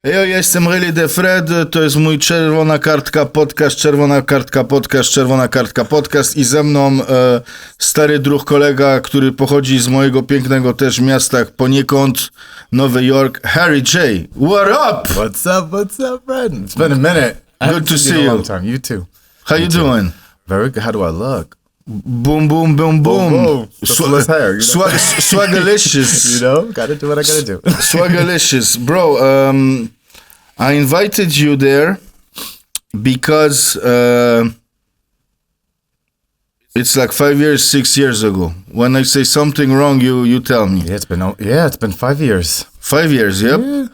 Ja jestem Really the Fred, to jest mój Czerwona Kartka podcast, Czerwona Kartka podcast, Czerwona Kartka podcast i ze mną stary druh kolega, który pochodzi z mojego pięknego też miasta poniekąd, Nowy Jork, Harrym J. What up? What's up, friend? It's been a minute. Good to see you. A long time. You too. How you doing? Very good. How do I look? Boom, boom, boom, boom. Hair, you know? Swagalicious. You know, gotta do what I gotta do. Swagalicious. Bro, I invited you there because it's like 5 years, 6 years ago. When I say something wrong, you tell me. Yeah, it's been 5 years. 5 years, yep. Yeah.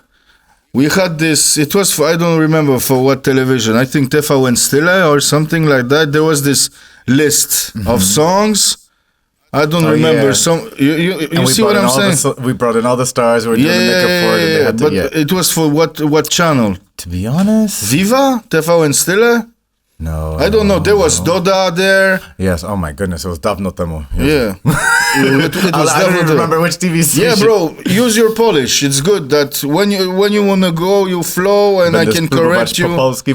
We had this, it was, I don't remember for what television. I think TVN Stille or something like that. There was this list of songs. I don't remember. Yeah. Some you see what I'm saying? We brought in all the stars. We were doing the makeup for it. And they had to, but it was for what channel? To be honest, Viva? TVN Stille? no. I don't know. There was Doda there. Yes. Oh my goodness, it was dawno temu. Yeah. it was I don't even remember which TV station. Yeah, bro. Use your Polish. It's good that when you wanna go, you flow and I can correct you.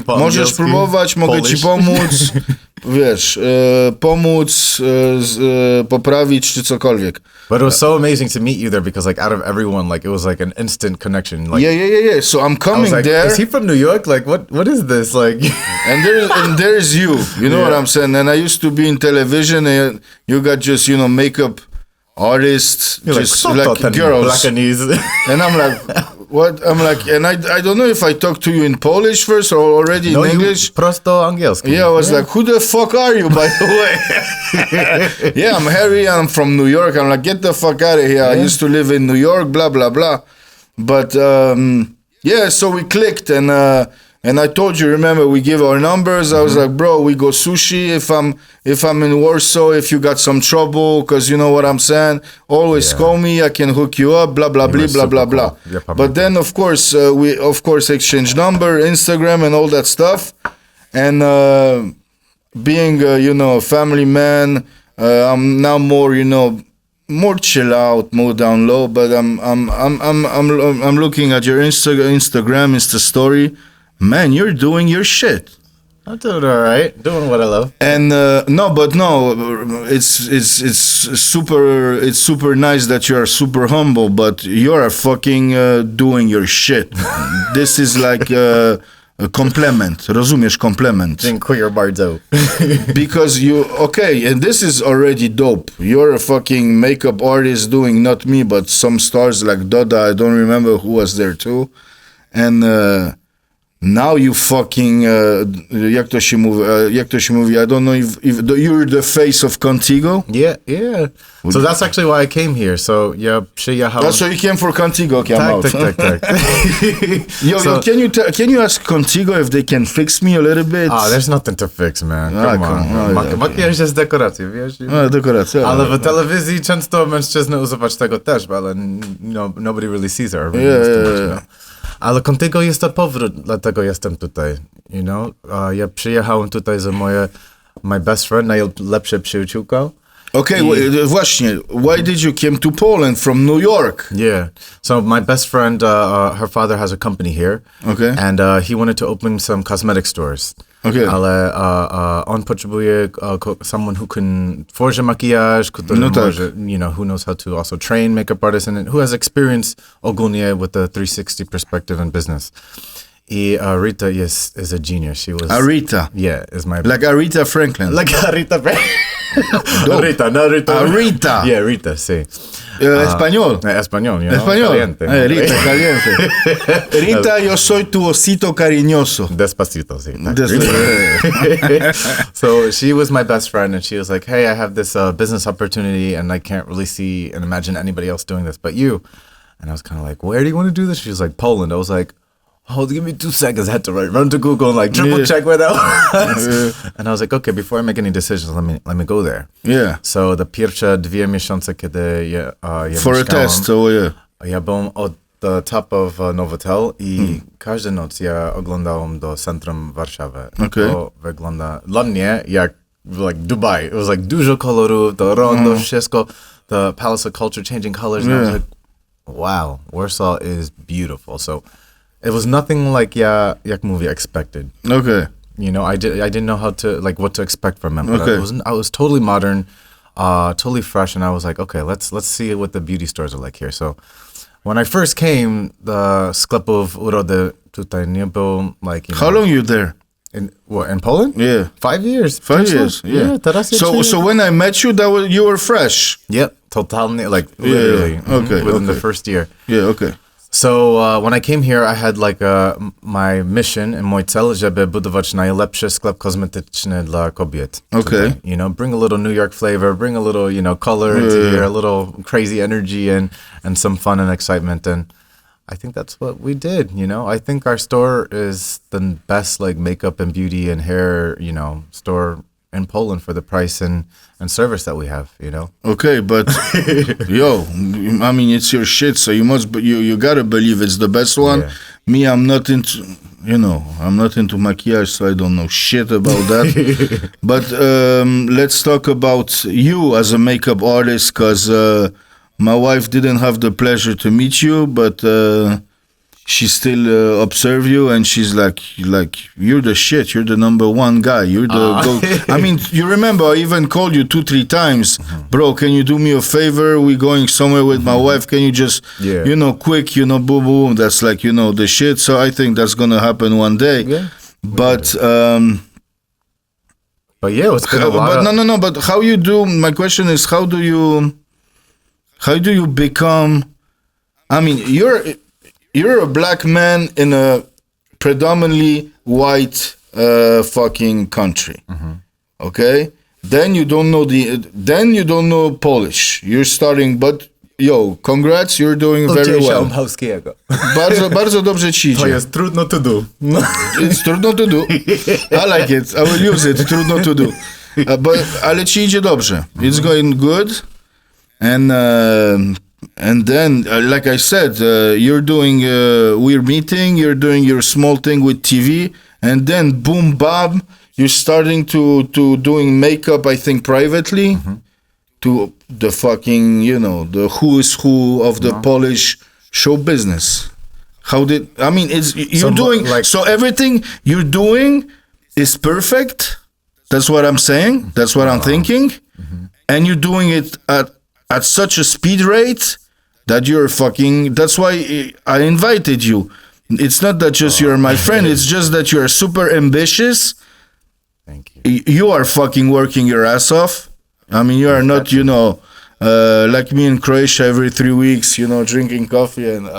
Możesz próbować, mogę ci pomóc. Wiesz, pomóc, poprawić czy cokolwiek. But it was so amazing to meet you there because, like, out of everyone, like, it was like an instant connection. Like, yeah. So I'm coming I was like, there. Is he from New York? Like, what is this? Like, and there's you. You know what I'm saying? And I used to be in television, and you got just makeup artists, just like girls. And I'm like, what? I'm like, and I don't know if I talked to you in Polish first or already in English. Prosto angielski. Yeah, I was like, who the fuck are you, by the way? Yeah, I'm Harry, I'm from New York. I'm like, get the fuck out of here. I used to live in New York, blah, blah, blah. But, yeah, so we clicked and I told you, remember, we give our numbers. I was like, bro, we go sushi if I'm in Warsaw, if you got some trouble, because you know what I'm saying. Always call me, I can hook you up, blah, blah, blah, blah, blah, blah. Yep, but then, of course, we, exchange number, Instagram, and all that stuff. And being, a family man, I'm now more, more chill out, more down low. But I'm looking at your Instagram, Insta story. Man, you're doing your shit. I'm doing all right. Doing what I love. And it's super nice that you are super humble, but you are fucking doing your shit. This is like a compliment. Rozumiesz komplement. Dziękuję bardzo. Because and this is already dope. You're a fucking makeup artist doing, not me, but some stars like Doda. I don't remember who was there too. And now you fucking, jak to się mówi, I don't know if you're the face of Kontigo? Yeah. So that's actually why I came here. So yeah, przyjechałem. That's why you came for Kontigo, Tak. Yo, can you ask Kontigo if they can fix me a little bit? There's nothing to fix, man. Come on. Makijaż jest dekoracją, wiesz? Dekoracja. Ale w telewizji często mężczyzny używać tego też, ale nobody really sees it. Yeah. Ale Kontigo jest to powrót, dlatego jestem tutaj, ja przyjechałem tutaj za my best friend, najlepsza przyjaciółka. Okay, właśnie, why did you came to Poland from New York? Yeah, so my best friend, her father has a company here. Okay. And he wanted to open some cosmetic stores. Okay. Ale on potrzebuje someone who can tworzy makijaż, który może, who knows how to also train makeup artists and who has experience ogólnie with the 360 perspective in business. I Rita is a genius. She was Arita. Yeah, is my like Aretha Franklin. Like Aretha Franklin. Rita, no Rita. Arita. Yeah, Rita, sí. Español. Español, Español. Caliente. Rita, caliente. Rita, yo soy tu osito cariñoso. Despacito, sí. So she was my best friend, and she was like, hey, I have this business opportunity, and I can't really see and imagine anybody else doing this but you. And I was kind of like, where do you want to do this? She was like, Poland. I was like, hold, give me 2 seconds. I had to run to Google and like triple check where that was. And I was like, okay, before I make any decisions, let me go there. Yeah. So the pierwsze 2 miesiące, kiedy ja for a test, so yeah. Ja byłem od the top of Novotel i każdą noc ja oglądałem do centrum Warszawy. Okay. To wygląda dla mnie jak like Dubai. It was like dużo kolorów, to rondo, wszystko, the Palace of Culture changing colors. And I was like, wow, Warsaw is beautiful. So It was nothing like jak movie expected. Okay. You know, I didn't know how to like what to expect from him. But Okay. I was totally modern, totally fresh, and I was like, okay, let's see what the beauty stores are like here. So when I first came, the sklepów urody tutaj nie było, like, you know. How long you there? In Poland? Yeah. 5 years. 5 years. Yeah. So when I met you, you were fresh. Yep. Totalnie, like literally. Okay. Within the first year. Yeah. Okay. So when I came here, I had like my mission and mój cel, żeby budować najlepszy sklep kosmetyczny dla kobiet. Okay. You know, bring a little New York flavor, bring a little, you know, color into here, a little crazy energy and some fun and excitement. And I think that's what we did, you know. I think our store is the best like makeup and beauty and hair, you know, store in Poland for the price and service that we have, you know. Okay, but yo, I mean, it's your shit, so you gotta believe it's the best one. Yeah. Me, I'm not into, you know, I'm not into maquillage, so I don't know shit about that. But let's talk about you as a makeup artist, because my wife didn't have the pleasure to meet you, but she still observe you, and she's like, you're the shit. You're the number one guy. You're the I mean, you remember I even called you 2-3 times, bro. Can you do me a favor? We're going somewhere with my wife. Can you just, you know, quick, you know, boom, boom. That's like, you know, the shit. So I think that's gonna happen one day. Yeah. But yeah, it's been a lot. But no. But how you do? My question is, how do you become? I mean, you're a black man in a predominantly white fucking country. Okay? Then you don't know Polish. You're starting, but yo, congrats, you're doing very well. Bardzo dobrze ci idzie. To jest trudno to do. It's trudno to do. I like it. I will use it. Trudno to do. Ale ci idzie dobrze. It's going good. And then, like I said, you're doing, we're meeting, you're doing your small thing with TV, and then boom, bam, you're starting to doing makeup, I think, privately, to the fucking, you know, the who is who of the Polish show business. So everything you're doing is perfect. That's what I'm saying. That's what I'm thinking. And you're doing it at such a speed rate that that's why I invited you. It's not that just you're my friend, it's just that you're super ambitious. Thank you. You are fucking working your ass off. I mean, you are not, you know, like me in Croatia every 3 weeks, you know, drinking coffee and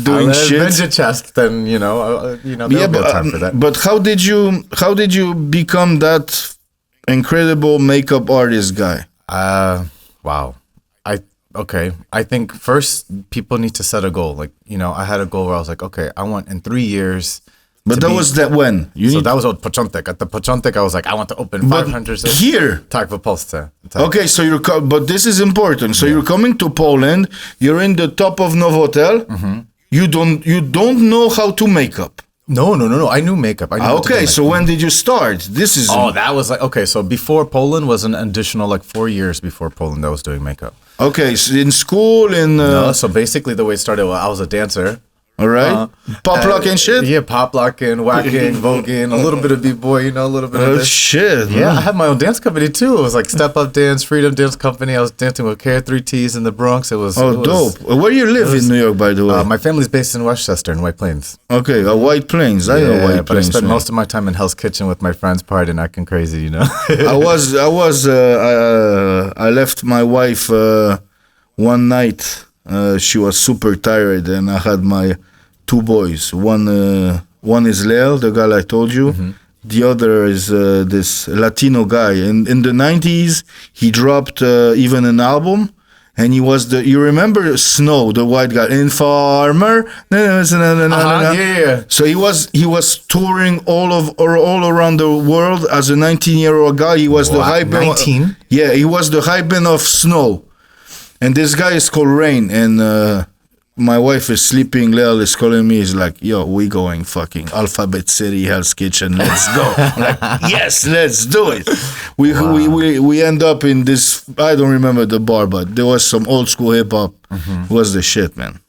doing shit. Będzie czas, then, you know, there'll be time for that. But how did you become that incredible makeup artist guy? Wow. I think first people need to set a goal. Like, you know, I had a goal where I was like, okay, I want in 3 years. But that was that when? That was od początek. At the początek, I was like, I want to open 500. Here? Tak, w Polsce. Tak. Okay, so but this is important. So you're coming to Poland, you're in the top of Novotel, you don't know how to make up. No. I knew makeup. So when did you start? That was like, okay, so before Poland was an additional like 4 years before Poland I was doing makeup. Okay, so in school, No, so basically the way it started, I was a dancer. All right. Pop lock and shit? Yeah, pop locking, whacking, voguing, a little bit of b-boy, you know, a little bit of this. Shit. Yeah, I had my own dance company too. It was like Step Up Dance, Freedom Dance Company. I was dancing with K3Ts in the Bronx. It was dope. Where you live in New York, by the way? My family's based in Westchester, in White Plains. Okay, White Plains. I know White Plains. But I spent most of my time in Hell's Kitchen with my friends partying, acting crazy, you know. I left my wife one night. She was super tired, and I had my 2 boys. One is Leo, the guy I told you. The other is this Latino guy. In the 90s, he dropped even an album, and he was you remember Snow, the white guy, Informer? Yeah. So he was touring all around the world as a 19-year-old guy. He was the hype 19? Yeah, he was the hype of Snow. And this guy is called Rain, and my wife is sleeping. Leo is calling me. He's like, yo, we going fucking Alphabet City, Hell's Kitchen. Let's go. I'm like, yes, let's do it. We end up in this, I don't remember the bar, but there was some old school hip hop. It was the shit, man.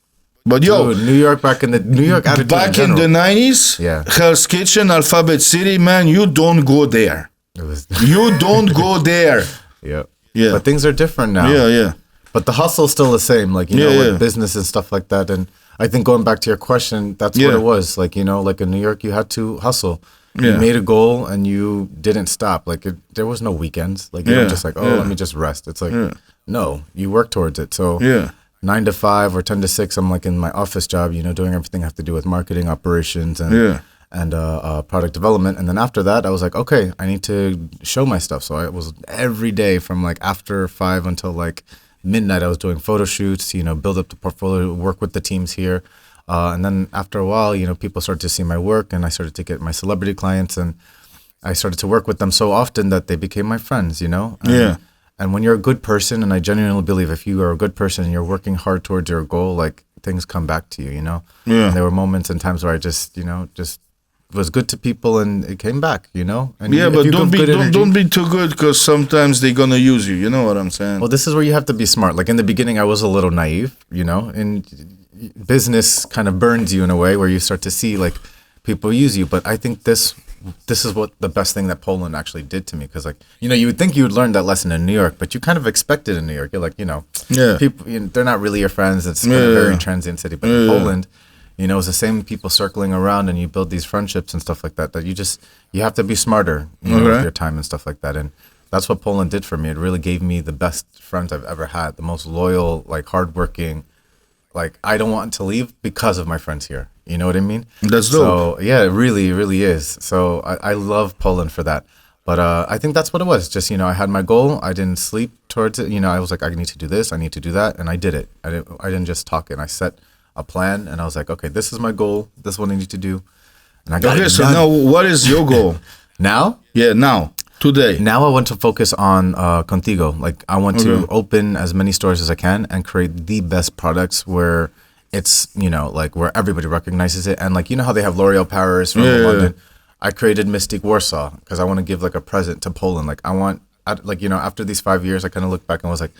But yo, dude, New York back in the New York attitude back in the 90s, yeah. Hell's Kitchen, Alphabet City, man, you don't go there. You don't go there. Yeah. Yeah. But things are different now. Yeah, yeah. But the hustle's still the same, like, you know, with business and stuff like that. And I think going back to your question, that's what it was. Like, you know, like in New York, you had to hustle. You made a goal and you didn't stop. Like, there was no weekends. Like, you were just like, oh, let me just rest. It's like, no, you work towards it. So 9 to 5 or 10 to 6, I'm like in my office job, you know, doing everything I have to do with marketing, operations, and product development. And then after that, I was like, okay, I need to show my stuff. So I was every day from like after 5 until like midnight, I was doing photo shoots, you know, build up the portfolio, work with the teams here. And then after a while, you know, people started to see my work and I started to get my celebrity clients and I started to work with them so often that they became my friends, you know? And when you're a good person, and I genuinely believe if you are a good person and you're working hard towards your goal, like things come back to you, you know? And there were moments and times where I just, you know, just was good to people and it came back, you know? And but don't be too good because sometimes they're going to use you. You know what I'm saying? Well, this is where you have to be smart. Like in the beginning, I was a little naive, you know? And business kind of burns you in a way where you start to see like people use you. But I think this is what the best thing that Poland actually did to me, because like, you know, you would think you would learn that lesson in New York, but you kind of expect it in New York. You're like, you know, people, you know, they're not really your friends. It's kind of a very transient city. But in Poland, you know, it's the same people circling around and you build these friendships and stuff like that, that you have to be smarter, you know, with your time and stuff like that. And that's what Poland did for me. It really gave me the best friends I've ever had, the most loyal, like hardworking. Like, I don't want to leave because of my friends here. You know what I mean? That's dope. So, yeah, it really, really is. So I love Poland for that. But I think that's what it was. Just, you know, I had my goal. I didn't sleep towards it. You know, I was like, I need to do this. I need to do that. And I did it. I didn't just talk it. I set a plan. And I was like, okay, this is my goal. This is what I need to do. And I got it done. So now what is your goal? Now? Yeah, now. Today. Now I want to focus on Kontigo. Like I want to open as many stores as I can and create the best products where it's, you know, like where everybody recognizes it. And like, you know how they have L'Oreal Paris from London? I created Mystique Warsaw because I want to give like a present to Poland. Like I want, like, you know, after these 5 years, I kind of look back and was like,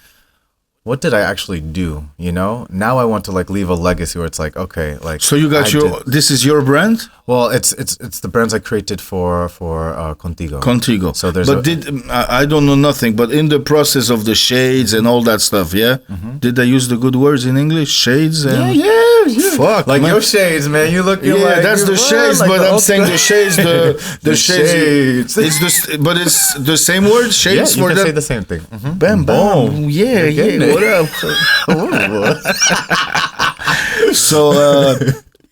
what did I actually do? You know, now I want to like leave a legacy where it's like, okay, like. So you got this is your brand? Well, it's the brands I created for Kontigo. Kontigo. So there's. But I don't know nothing. But in the process of the shades and all that stuff, did I use the good words in English? Shades and yeah. Fuck, like man. your shades, man. You look. Like, that's the shades. Like but I'm saying the shades. The shades. But it's the same word. Shades. Yeah, you can say the same thing. Bam, boom. Yeah. What up? So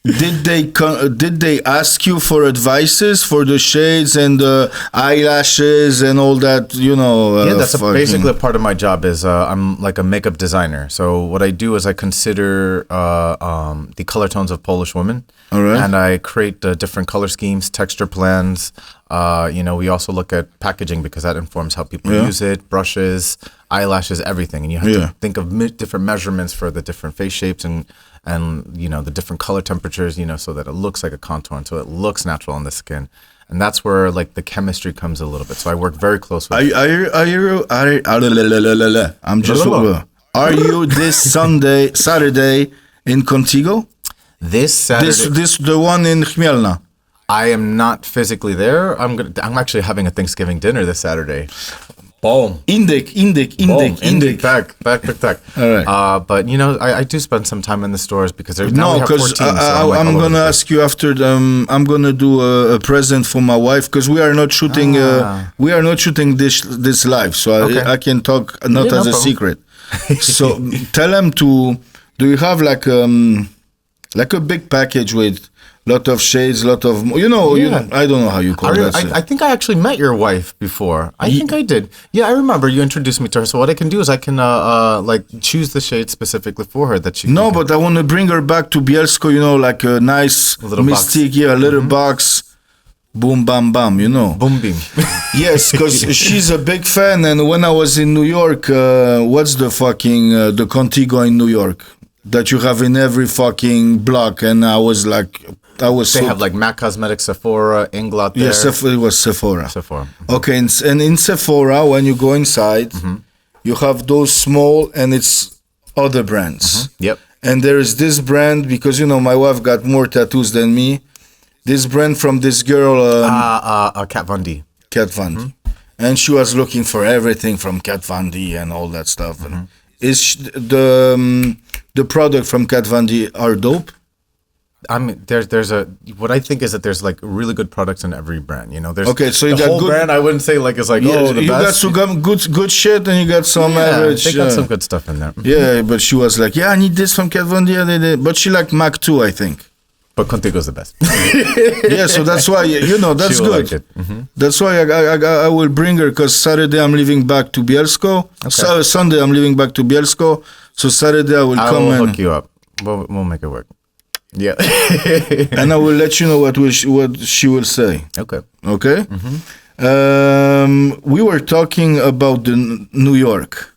did they ask you for advices for the shades and the eyelashes and all that, you know? That's basically a part of my job is I'm like a makeup designer. So what I do is I consider the color tones of Polish women. All right. And I create different color schemes, texture plans. You know, we also look at packaging because that informs how people use it, brushes, eyelashes, everything. And you have to think of different measurements for the different face shapes and you know, the different color temperatures, you know, so that it looks like a contour and so it looks natural on the skin. And that's where like the chemistry comes a little bit. So I work very close with Are you this Saturday in Kontigo? This Saturday. This the one in Chmielna. I am not physically there. I'm actually having a Thanksgiving dinner this Saturday. Boom. Indik. Back. All right. But you know, I do spend some time in the stores because there's no, because I'm gonna ask you after. I'm gonna do a present for my wife because we are not shooting. We are not shooting this live, so I can talk not as a secret. So tell them to. Do you have like a big package with lot of shades, lot of, you know, I don't know how you call that. I think I actually met your wife before. I think I did. Yeah, I remember you introduced me to her. So what I can do is I can like choose the shade specifically for her that she. No, but I want to bring her back to Bielsko. You know, like a nice Mystique, a little box. Boom, bam, bam. You know. Boom, bing. Yes, because she's a big fan. And when I was in New York, what's the fucking the Kontigo in New York that you have in every fucking block? And I was like. They have like MAC Cosmetics, Sephora, Inglot there. Yes, it was Sephora. Mm-hmm. Okay, and in Sephora, when you go inside, you have those small and it's other brands. Yep. And there is this brand, because, you know, my wife got more tattoos than me. This brand from this girl. Kat Von D. Kat Von D. And she was looking for everything from Kat Von D and all that stuff. And is the product from Kat Von D are dope? I mean, there's what I think is that there's like really good products in every brand. You know, there's so you the got whole good brand. I wouldn't say like it's like the you best. You got some good shit, and you got some average. They got some good stuff in there. Yeah, but she was like, I need this from Kat Von D. But she liked Mac too, I think. But Kontigo's the best. Yeah, so that's why, you know, that's good. Like that's why I will bring her, because Saturday I'm leaving back to Bielsko. Okay. Sunday I'm leaving back to Bielsko. So Saturday I will come and hook you up. We'll make it work. Yeah. And I will let you know what she will say. Okay. Okay? We were talking about the New York.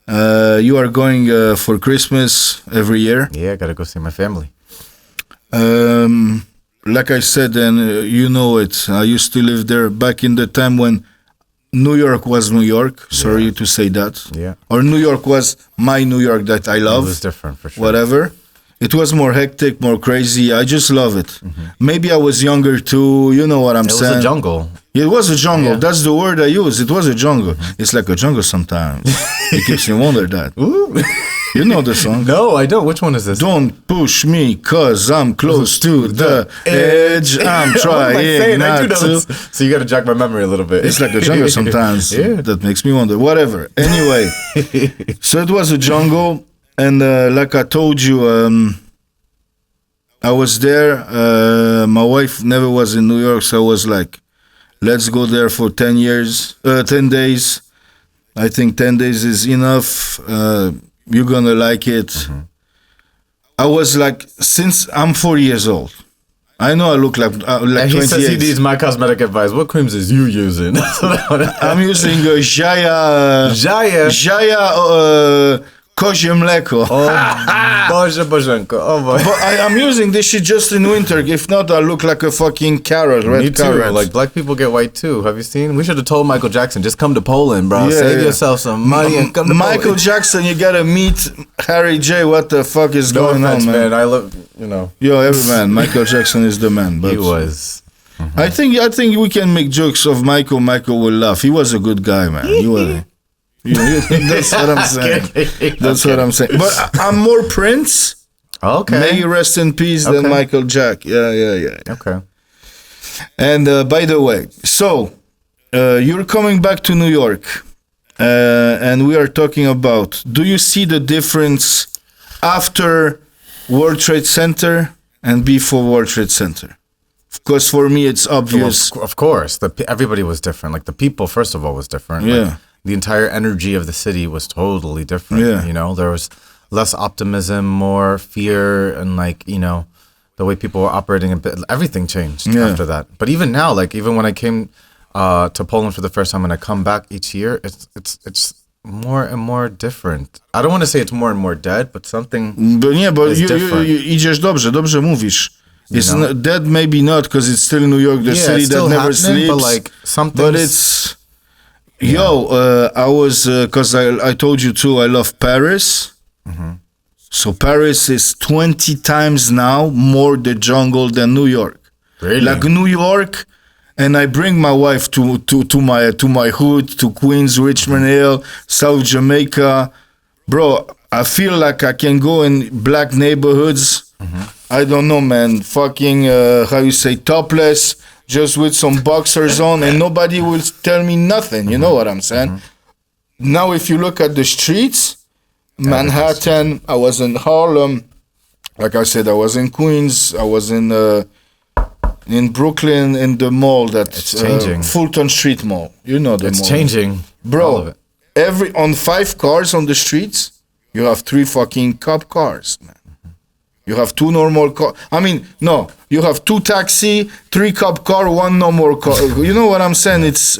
You are going for Christmas every year. Yeah, I gotta go see my family. Like I said, and you know it, I used to live there back in the time when New York was New York. Sorry to say that. Yeah. Or New York was my New York that I love. It was different for sure. Whatever. It was more hectic, more crazy. I just love it. Maybe I was younger too. You know what I'm saying? It was a jungle. It was a jungle. Yeah. That's the word I use. It was a jungle. It's like a jungle sometimes. It keeps me wonder that. Ooh. You know the song? No, I don't. Which one is this? Don't push me, cause I'm close to the edge. I'm trying not to. So you got to jog my memory a little bit. It's like a jungle sometimes. That makes me wonder. Whatever. Anyway, so it was a jungle. And like I told you, I was there. My wife never was in New York, so I was like, let's go there for 10 days. I think 10 days is enough. You're going to like it. I was like, since I'm 40 years old, I know I look like 28. He says he needs my cosmetic advice. What creams is you using? I'm using Jaya Kozie mleko. Boże Bożenko. Oh boy. But I'm using this shit just in winter. If not, I look like a fucking carrot, red Me too. carrot. Like, black people get white too. Have you seen? We should have told Michael Jackson, just come to Poland, bro. Save yourself some money and come to Michael Poland. Jackson, you gotta meet Harrym J. What the fuck is going on, man? I love, you know. Yo, every man. Michael Jackson is the man. But he was. I think we can make jokes of Michael. Michael will laugh. He was a good guy, man. He was. That's what I'm saying. That's what I'm saying. But I'm more Prince. Okay. May he rest in peace than Michael Jack. Yeah. Okay. And by the way, so you're coming back to New York, and we are talking about, do you see the difference after World Trade Center and before World Trade Center? Because for me, it's obvious. Well, of course. Everybody was different. Like the people, first of all, was different. Yeah. Like, the entire energy of the city was totally different. Yeah. You know, there was less optimism, more fear, and like, you know, the way people were operating, everything changed after that. But even now, like even when I came to Poland for the first time and I come back each year, it's more and more different. I don't want to say it's more and more dead, but something is different. Idziesz dobrze mówisz. It's not, dead, maybe not, because it's still New York, the city that never sleeps. But like something. But it's... I was, because I told you too, I love Paris. So Paris is 20 times now more the jungle than New York. Really? Like New York, and I bring my wife to my hood, to Queens, Richmond Hill, South Jamaica. Bro, I feel like I can go in black neighborhoods. I don't know, man. Fucking, how you say, topless, just with some boxers on, and nobody will tell me nothing. You know what I'm saying? Now, if you look at the streets, Manhattan, I was in Harlem. Like I said, I was in Queens. I was in Brooklyn, in the mall that's Fulton Street Mall. You know the mall. It's changing. Bro, on 5 cars on the streets, you have 3 fucking cop cars, man. You have 2 normal cars. I mean, no, you have 2 taxi, 3 cop car, 1 normal car. You know what I'm saying? It's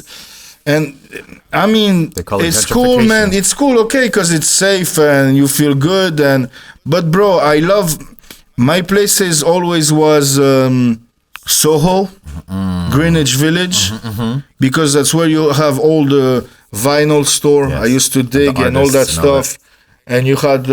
cool, man. It's cool, okay, because it's safe and you feel good. But bro, I love, my places always was Soho, Greenwich Village, because that's where you have all the vinyl store. Yes. I used to dig and all that stuff. and you had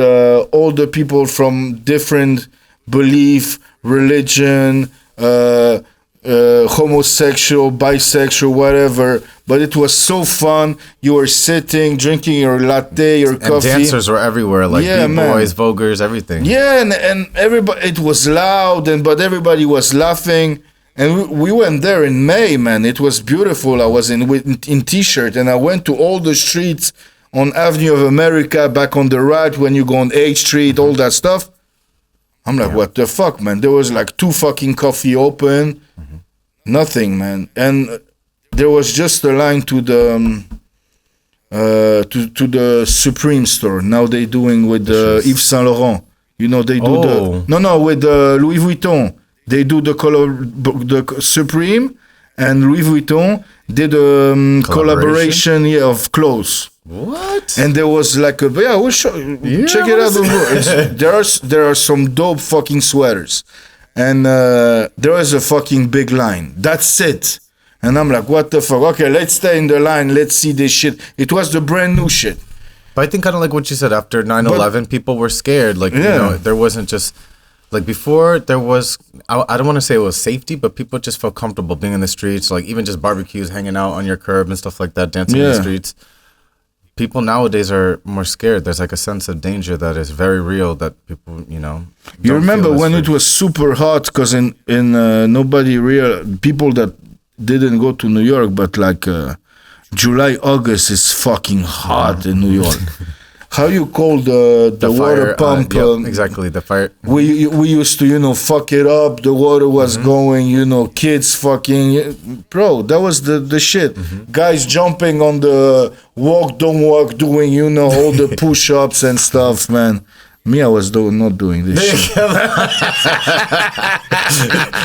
all the people from different belief, religion, homosexual, bisexual, whatever. But it was so fun. You were sitting, drinking your latte, your coffee. And dancers were everywhere, like b-boys, voguers, everything. Yeah, and everybody. It was loud, but everybody was laughing. And we went there in May, man. It was beautiful. I was in t-shirt, and I went to all the streets on Avenue of America, back on the right when you go on H Street, all that stuff. I'm like, what the fuck, man? There was like 2 fucking coffee open, nothing, man. And there was just a line to the to the Supreme store. Now they doing with Yves Saint Laurent. You know, they do with Louis Vuitton. They do the Supreme, and Louis Vuitton did a collaboration of clothes. What? And there was like we'll show, check it out. There are some dope fucking sweaters, and there was a fucking big line. That's it. And I'm like, what the fuck? Okay, let's stay in the line. Let's see this shit. It was the brand new shit. But I think kind of like what you said, after 9/11, people were scared. Like, you know, there wasn't just... Like before, there was, I don't want to say it was safety, but people just felt comfortable being in the streets, like even just barbecues, hanging out on your curb and stuff like that, dancing in the streets. People nowadays are more scared. There's like a sense of danger that is very real that people, you know. You remember when it was super hot, because in people that didn't go to New York, but like July, August is fucking hot in New York. How you call the water pump? Exactly, the fire. We used to, you know, fuck it up. The water was going, you know, kids fucking. Bro, that was the shit. Guys jumping on the walk, don't walk, doing, you know, all the push-ups and stuff, man. Me, I was not doing this shit.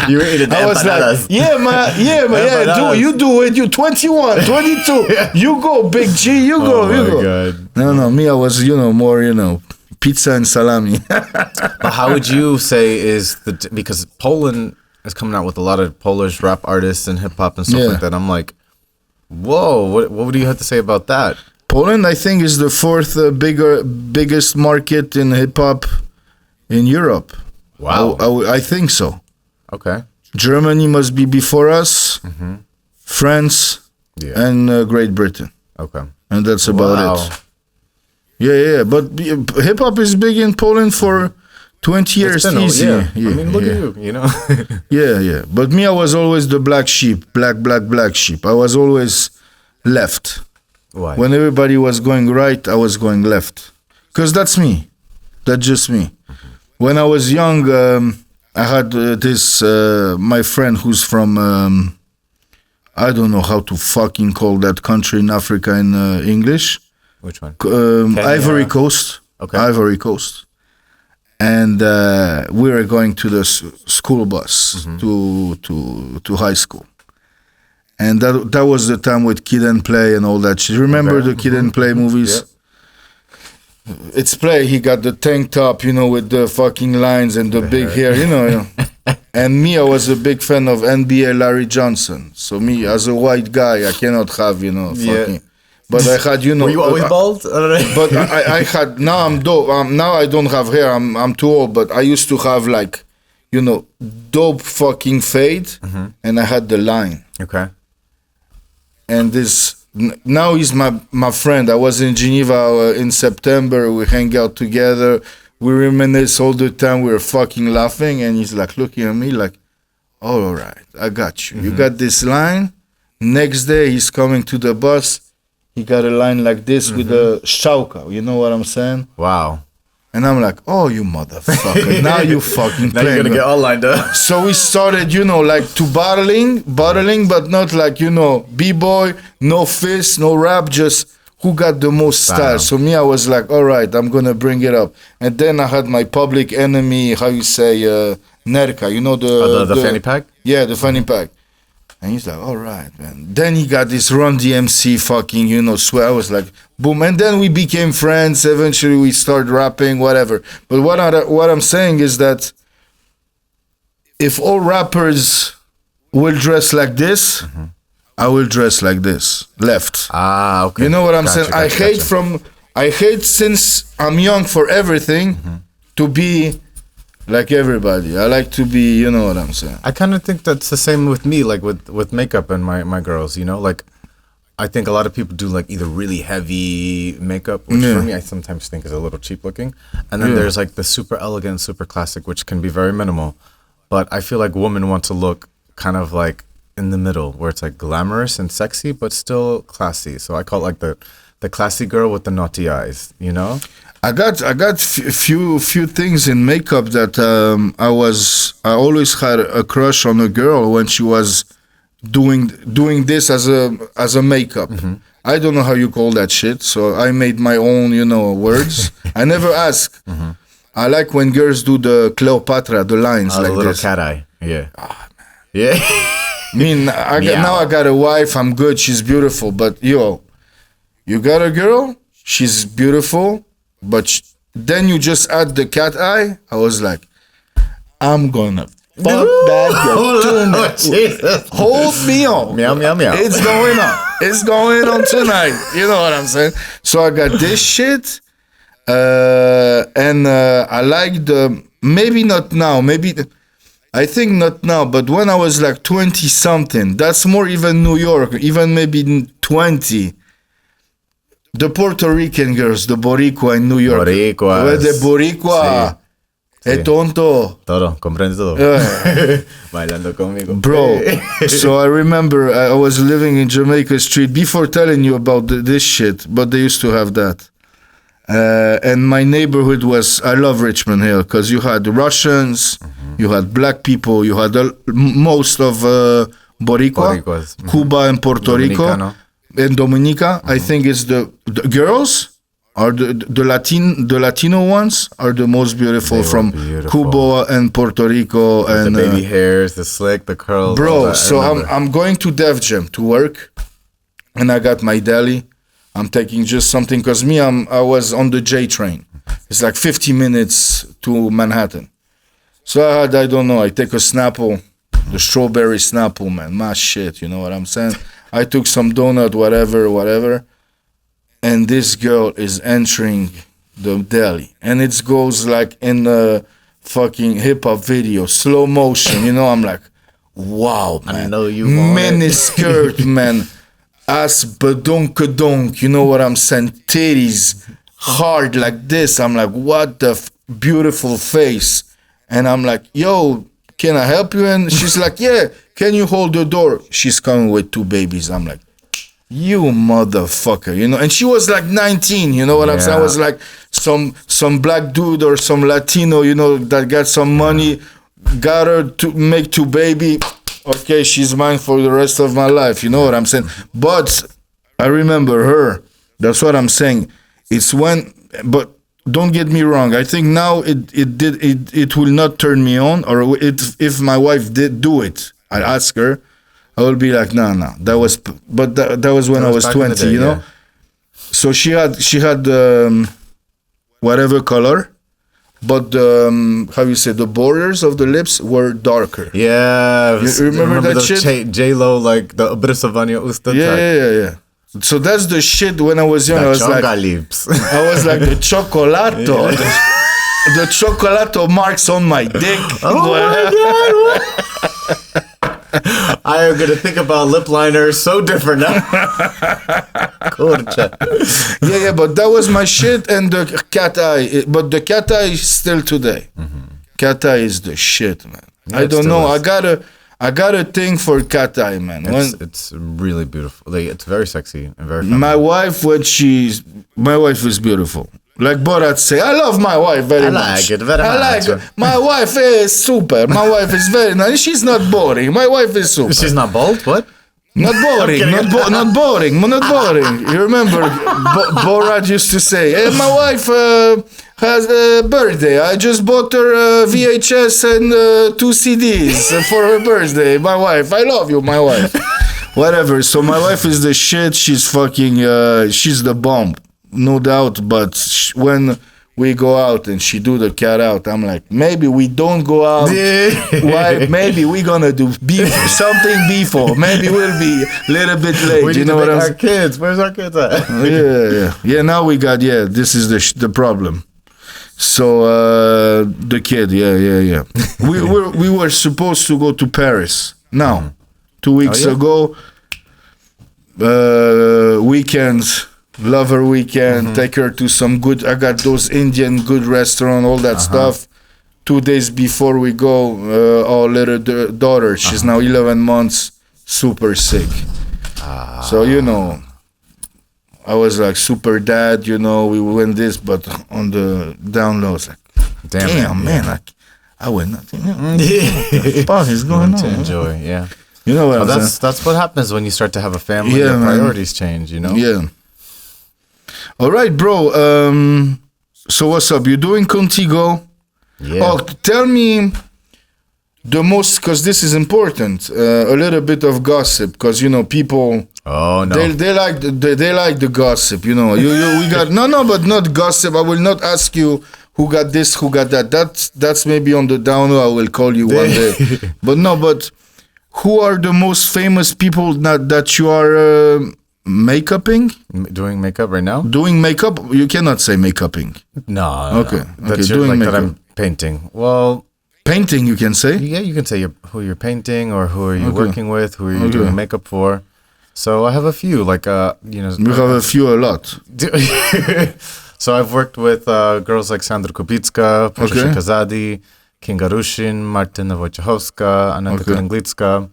You were eating the empanadas. Like, yeah, you do it. You 21, 22. You go, Big G, you go, you go. God. No, me, I was, you know, more, you know, pizza and salami. But how would you say because Poland is coming out with a lot of Polish rap artists and hip-hop and stuff like that. I'm like, whoa, what do you have to say about that? Poland, I think, is the 4th biggest market in hip-hop in Europe. Wow. I think so. Okay. Germany must be before us, France, and Great Britain. Okay. And that's about it. Yeah. But hip-hop is big in Poland for 20 years, easy. I mean, look at you know. Yeah. But me, I was always the black sheep, black sheep. I was always left. Why? When everybody was going right, I was going left. Because that's me. That's just me. When I was young, I had my friend who's from, I don't know how to fucking call that country in Africa in English. Which one? Ivory Coast. Okay. Ivory Coast. And we were going to the school bus to high school. And that was the time with Kid and Play and all that shit. Remember the Kid and Play movies? Yeah. It's Play. He got the tank top, you know, with the fucking lines and the big hair, you know. And me, I was a big fan of NBA Larry Johnson. So me, as a white guy, I cannot have, you know, fucking... But I had, you know... Were you always bald? But I had... Now I'm dope. Now I don't have hair. I'm too old. But I used to have, like, you know, dope fucking fade. And I had the line. Okay. And now he's my friend. I was in Geneva in September. We hang out together. We reminisce all the time. We were fucking laughing. And he's like looking at me like, all right, I got you. You got this line. Next day, he's coming to the bus. He got a line like this with a shauka. You know what I'm saying? Wow. And I'm like, oh, you motherfucker. Now you fucking Now you're going to get all lined up. So we started, you know, like to battling, but not like, you know, b-boy, no fist, no rap, just who got the most style. So me, I was like, all right, I'm going to bring it up. And then I had my public enemy, how you say, Nerka, you know, the fanny pack? Yeah, the fanny pack. And he's like, all right, man. Then he got this Run DMC fucking, you know, swear. I was like, boom. And then we became friends. Eventually we started rapping, whatever. But what I'm saying is that if all rappers will dress like this, I will dress like this. Left. Ah, okay. You know what I'm saying? I hate from I hate since I'm young for everything to be like everybody. I like to be, you know what I'm saying. I kind of think that's the same with me, like with makeup and my girls, you know, like I think a lot of people do like either really heavy makeup, which for me I sometimes think is a little cheap looking, and then there's like the super elegant, super classic, which can be very minimal. But I feel like women want to look kind of like in the middle, where it's like glamorous and sexy, but still classy. So I call it like the classy girl with the naughty eyes, you know? I got few things in makeup that I always had a crush on a girl when she was doing this as a makeup. I don't know how you call that shit, so I made my own, you know, words. I never ask. I like when girls do the Cleopatra, the lines like the little this. cat eye. Yeah. Oh, man. Yeah. I mean, now I got a wife. I'm good. She's beautiful. But yo, you got a girl. She's beautiful. But then you just add the cat eye. I was like, I'm gonna fuck that girl tonight. Hold me on. Meow, meow, meow. It's going on. It's going on tonight. You know what I'm saying? So I got this shit. And I like maybe not now, I think not now, but when I was like 20 something, that's more even New York, even maybe 20. The Puerto Rican girls, the Boricua in New York. Boricuas. The Boricua. Sí. Tonto. Todo, comprende todo. Bailando conmigo. Bro, so I remember I was living in Jamaica Street before telling you about this shit, but they used to have that. And my neighborhood I love Richmond Hill, because you had Russians, you had black people, you had most of Boricuas, Cuba and Puerto Rico, and Dominica. I think it's the girls are the Latino ones are the most beautiful from Cuba and Puerto Rico, and the baby hairs, the slick, the curls. Bro, so I'm going to Def Jam to work, and I got my deli. I'm taking just something because I was on the J train. It's like 50 minutes to Manhattan. So I take a Snapple, the strawberry Snapple, man, my shit, you know what I'm saying? I took some donut, whatever. And this girl is entering the deli. And it goes like in a fucking hip hop video, slow motion, you know, I'm like, wow, man. I know you want mini skirt, man. Ass badonk-a-donk, you know what I'm saying? Titties, hard like this. I'm like, what the beautiful face. And I'm like, yo, can I help you? And she's like, yeah, can you hold the door? She's coming with 2 babies. I'm like, you motherfucker, you know? And she was like 19, you know what I'm saying? I was like, some black dude or some Latino, you know, that got some money, got her to make 2 babies. Okay, she's mine for the rest of my life. You know what I'm saying? But I remember her. That's what I'm saying. But don't get me wrong. I think now it will not turn me on. Or if my wife did do it, I ask her, I will be like, no. That was when I was 20. Day, you know. So she had whatever color. But the borders of the lips were darker. Yeah. You remember that shit? J-Lo, like the obrysowanie usta. Yeah. So that's the shit when I was young. I was like the chocolato. The chocolato marks on my dick. Oh my God. I am going to think about lip liners so different now. Yeah, but that was my shit, and the cat eye. But the cat eye is still today. Cat eye is the shit, man. Yeah, I don't know. I got a thing for cat eye, man. It's really beautiful. Like, it's very sexy and very feminine. My wife is beautiful. Like Borat say, I love my wife very much. I like it very much. My wife is super. My wife is very nice. She's not boring. My wife is super. She's not bald? What? Not boring. Not boring. Not boring. You remember Borat used to say, hey, my wife has a birthday. I just bought her VHS and 2 CDs for her birthday. My wife. I love you, my wife. Whatever. So my wife is the shit. She's fucking, she's the bomb. No doubt, but when we go out and she do the cat out. I'm like, maybe we don't go out. Why? Maybe we're gonna do something before. Maybe we'll be a little bit late. We you need know to what make I'm our saying? kids. Where's our kids at? Yeah. Now we got this is the problem. So the kid, yeah. we were supposed to go to Paris now, 2 weeks ago. Weekends. Lover weekend, take her to some good, I got those Indian good restaurant, all that stuff. 2 days before we go, our little daughter, she's now 11 months, super sick. So, you know, I was like super dad, you know, we went this, but on the down low, I was like, damn man, I went nothing. What the fuck is going on? To enjoy, yeah. You know what I'm saying? That's what happens when you start to have a family. Your priorities change, you know? Yeah. All right, bro. So what's up? You're doing Kontigo. Yeah. Oh, tell me the most, because this is important. A little bit of gossip, because you know people. Oh no. They like the gossip. You know, we got but not gossip. I will not ask you who got this, who got that. That's maybe on the down low. I will call you one day. But who are the most famous people that you are? Makeuping? Doing makeup right now? Doing makeup? You cannot say makeuping. No. Okay. That's doing like makeup. that I'm painting. Well, painting you can say? Yeah, you can say who you're painting or who are you working with, who are you doing makeup for. So I have a few, like, you know. You have a few, a lot. So I've worked with girls like Sandra Kubicka, Patricia Kazadi, Kinga Rushin, Martyna Wojciechowska, Aneta Kalinglitska.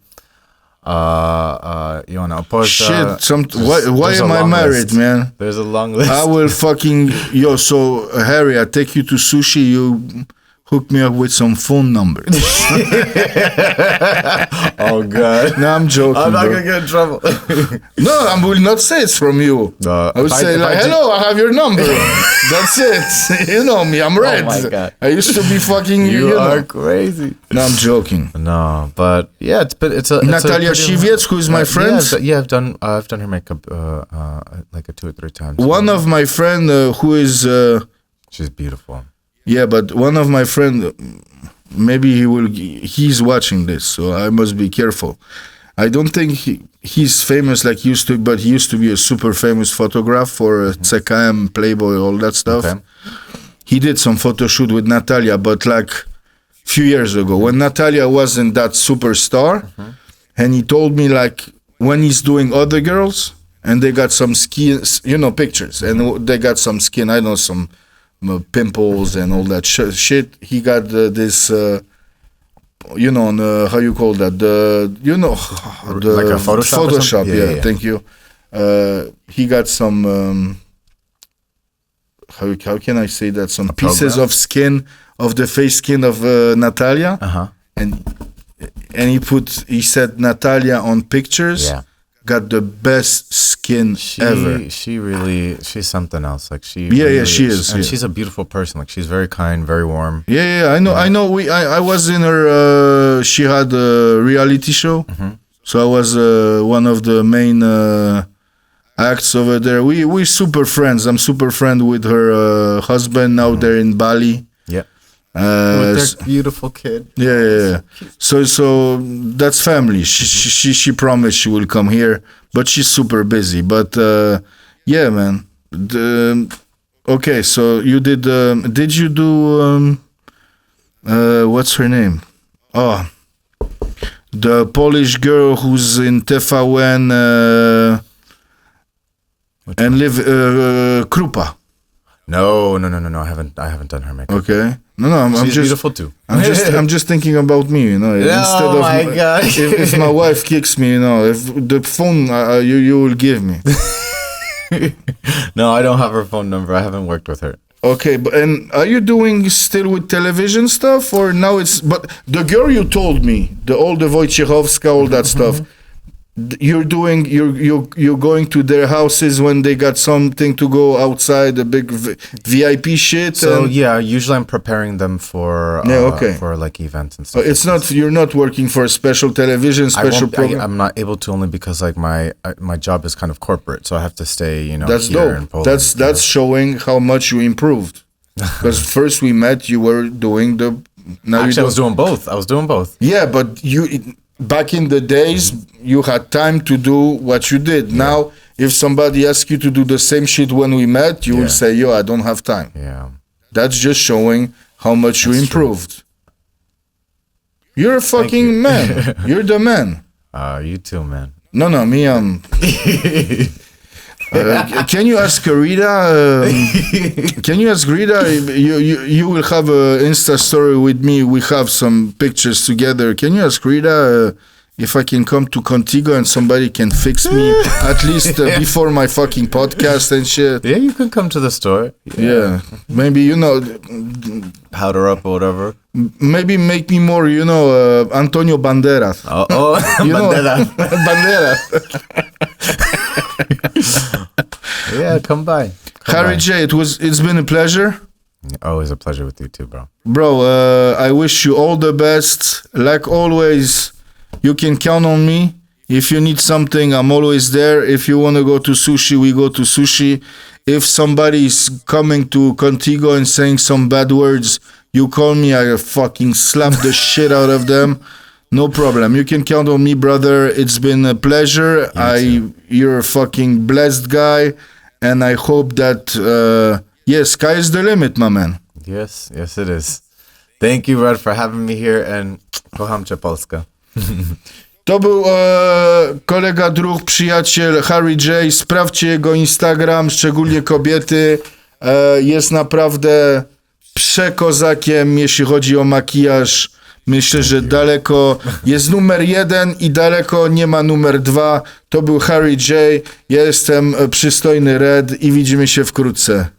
Iona Opowiada. Shit, why am I married, man? There's a long list. I will so Harry, I take you to sushi, you hook me up with some phone numbers. Oh God. No, I'm joking. I'm not gonna get in trouble. No, I will not say it's from you. I will say like, hello, I have your number. That's it. You know me, I'm red. Oh my God. I used to be fucking You are crazy. No, I'm joking. No, but yeah, it's Natalia Siwiec, who is my friend. Yeah, I've done her makeup like 2 or 3 times. One of my friend who is she's beautiful. Yeah, but one of my friend, maybe he's watching this, so I must be careful. I don't think he's famous like he used to, but he used to be a super famous photographer for CGM, Playboy, all that stuff. Okay. He did some photo shoot with Natalia, but like few years ago, when Natalia wasn't that superstar, and he told me like when he's doing other girls, and they got some skin, you know, pictures, and they got some skin, I know some pimples and all that shit. He got this, you know, how you call that? Like a Photoshop. Yeah, thank you. He got some. How can I say that? Some pieces of skin of the face skin of Natalia, and he said Natalia on pictures. Yeah. Got the best skin ever. She's something else. Like she is. And she's a beautiful person. Like she's very kind, very warm. Yeah, I know. I know. I was in her. She had a reality show, so I was one of the main acts over there. We super friends. I'm super friend with her husband. Now they're in Bali. Yeah. With their beautiful kid. Yeah. So that's family. She promised she will come here, but she's super busy. But yeah, man. Okay, so you did. Did you do? What's her name? Oh, the Polish girl who's in TVN and live Krupa. No. I haven't done her makeup. Okay. No. She's beautiful too. I'm just thinking about me, you know. Oh my God! If my wife kicks me, you know, if the phone you will give me. No, I don't have her phone number. I haven't worked with her. Okay, and are you doing still with television stuff, or now it's? But the girl you told me, all the Wojciechowska, all that stuff. You're going to their houses when they got something to go outside, the big VIP shit. So yeah, usually I'm preparing them for for like events and stuff. It's not you're not working for a special television program. I'm not able to only because like my job is kind of corporate, so I have to stay. You know, that's here dope. In Poland, That's showing how much you improved. Because first we met, you were doing the... Actually, I was doing both. Yeah, but back in the days, you had time to do what you did. Yeah. Now, if somebody asks you to do the same shit when we met, you will say, yo, I don't have time. Yeah. That's just showing how much you improved. True. You're a fucking man. You're the man. You too, man. No, me, can you ask Rita? Can you ask Rita? You will have an Insta story with me. We have some pictures together. Can you ask Rita if I can come to Kontigo and somebody can fix me at least before my fucking podcast and shit? Yeah, you can come to the store. Yeah. Maybe, powder up or whatever. Maybe make me more, Antonio Banderas. Oh, Banderas. Banderas. Yeah, come by. Harrym J, it's been a pleasure. Always a pleasure with you too, bro. Bro, I wish you all the best. Like always, you can count on me. If you need something, I'm always there. If you want to go to sushi, we go to sushi. If somebody's coming to Kontigo and saying some bad words, you call me, I fucking slap the shit out of them. No problem. You can count on me, brother. It's been a pleasure. You're a fucking blessed guy. And I hope that, sky is the limit, my man. Yes, it is. Thank you, Red, for having me here, and kocham cię, Polska. To był kolega, druh, przyjaciel Harrym J. Sprawdźcie jego Instagram, szczególnie kobiety. Jest naprawdę przekozakiem, jeśli chodzi o makijaż. Myślę, że daleko jest numer 1 i daleko nie ma numer 2. To był Harrym J. Ja jestem przystojny Red i widzimy się wkrótce.